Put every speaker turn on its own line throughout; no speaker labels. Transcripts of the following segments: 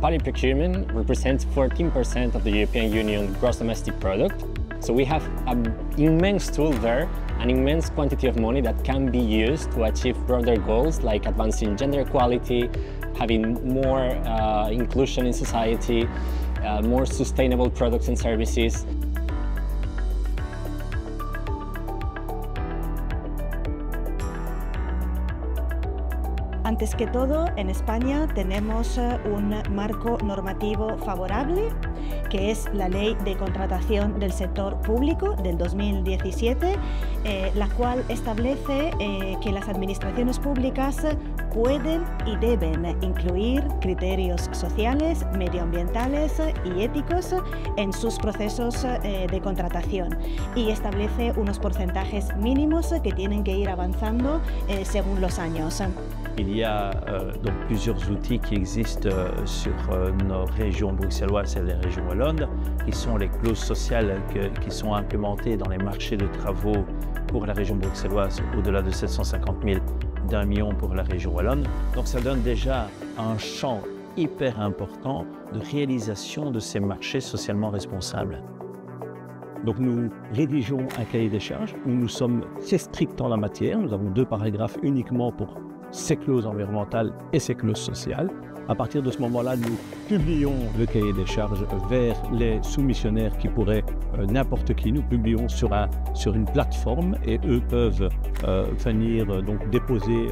Public procurement represents 14% of the European Union gross domestic product. So we have an immense tool there, an immense quantity of money that can be used to achieve broader goals like advancing gender equality, having more inclusion in society, more sustainable products and services.
Antes que todo, en España tenemos un marco normativo favorable, que es la Ley de Contratación del Sector Público del 2017, la cual establece que las administraciones públicas pueden y deben incluir criterios sociales, medioambientales y éticos en sus procesos de contratación y establece unos porcentajes mínimos que tienen que ir avanzando según los años.
Il y a donc plusieurs outils qui existent sur nos régions bruxelloises et les régions wallonnes, qui sont les clauses sociales qui sont implémentées dans les marchés de travaux pour la région bruxelloise au-delà de 750 000, d'1 million pour la région wallonne. Donc ça donne déjà un champ hyper important de réalisation de ces marchés socialement responsables.
Donc nous rédigeons un cahier des charges où nous sommes très stricts en la matière. Nous avons 2 paragraphes uniquement pour ces clauses environnementales et ces clauses sociales. À partir de ce moment-là, nous publions le cahier des charges vers les soumissionnaires qui pourraient, n'importe qui, nous publions sur une plateforme et eux peuvent venir donc déposer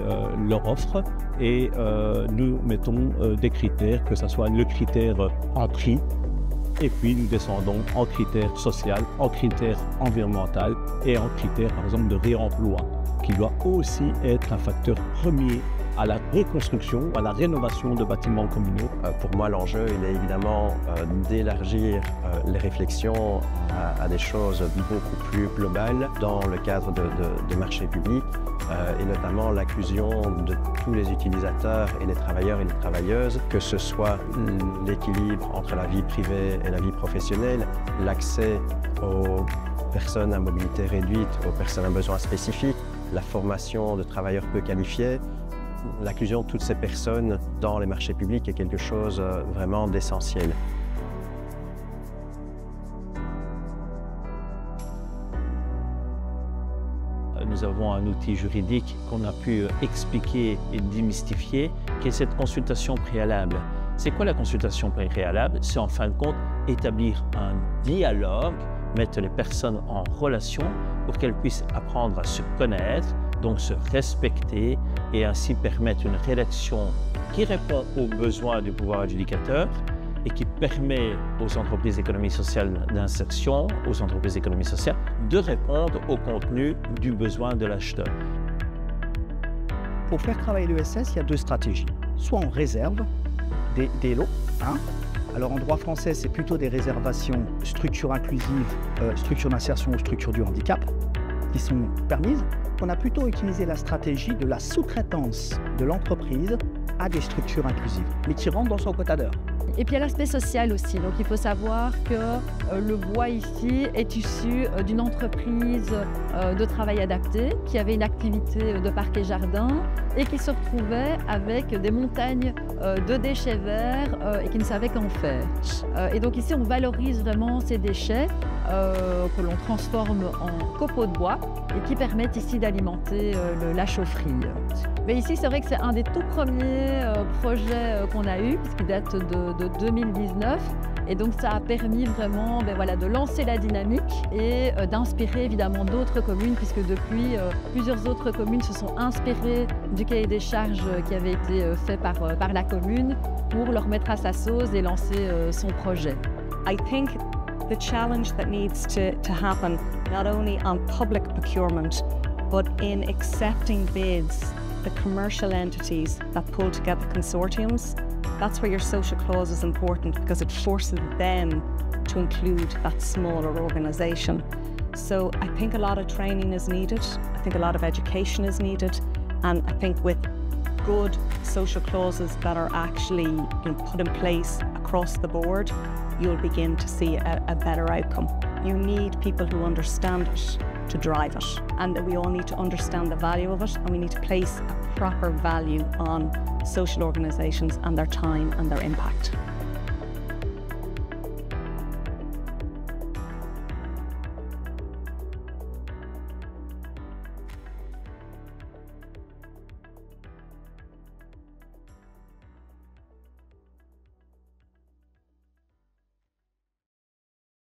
leur offre et nous mettons des critères, que ce soit le critère en prix, et puis nous descendons en critères social, en critères environnemental et en critères par exemple de réemploi, qui doit aussi être un facteur premier à la reconstruction, à la rénovation de bâtiments communaux.
Pour moi, l'enjeu, il est évidemment d'élargir les réflexions à des choses beaucoup plus globales dans le cadre de marchés publics et notamment l'inclusion de tous les utilisateurs et les travailleurs et les travailleuses, que ce soit l'équilibre entre la vie privée et la vie professionnelle, l'accès aux personnes à mobilité réduite, aux personnes à besoins spécifiques, la formation de travailleurs peu qualifiés. L'inclusion de toutes ces personnes dans les marchés publics est quelque chose vraiment d'essentiel.
Nous avons un outil juridique qu'on a pu expliquer et démystifier, qui est cette consultation préalable. C'est quoi la consultation préalable? C'est en fin de compte établir un dialogue, mettre les personnes en relation pour qu'elles puissent apprendre à se connaître, donc se respecter et ainsi permettre une rédaction qui répond aux besoins du pouvoir adjudicateur et qui permet aux entreprises d'économie sociale d'insertion, aux entreprises d'économie sociale, de répondre au contenu du besoin de l'acheteur.
Pour faire travailler l'ESS, il y a 2 stratégies. Soit on réserve des lots, alors en droit français, c'est plutôt des réservations structures inclusives, structures d'insertion ou structures du handicap, qui sont permises. On a plutôt utilisé la stratégie de la sous-traitance de l'entreprise à des structures inclusives, mais qui rentrent dans son quota d'heures.
Et puis il y a l'aspect social aussi. Donc il faut savoir que le bois ici est issu d'une entreprise de travail adapté qui avait une activité de parc et jardin et qui se retrouvait avec des montagnes de déchets verts et qui ne savait qu'en faire. Et donc ici on valorise vraiment ces déchets que l'on transforme en copeaux de bois et qui permettent ici d'alimenter la chaufferie. Mais ici c'est vrai que c'est un des tout premiers projets qu'on a eu, puisqu'il date de 2019. Et donc ça a permis vraiment de lancer la dynamique et d'inspirer évidemment d'autres communes, puisque depuis plusieurs autres communes se sont inspirées du cahier des charges qui avait été fait par la commune pour leur mettre à sa sauce et lancer son projet.
I think the challenge that needs to happen, not only on public procurement, but in accepting bids, the commercial entities that pull together consortiums, that's where your social clause is important, because it forces them to include that smaller organisation. So I think a lot of training is needed, I think a lot of education is needed, and I think with
good social clauses that are actually put in place across the board, you'll begin to see a better outcome. You need people who understand it to drive it, and we all need to understand the value of it, and we need to place a proper value on social organisations and their time and their impact.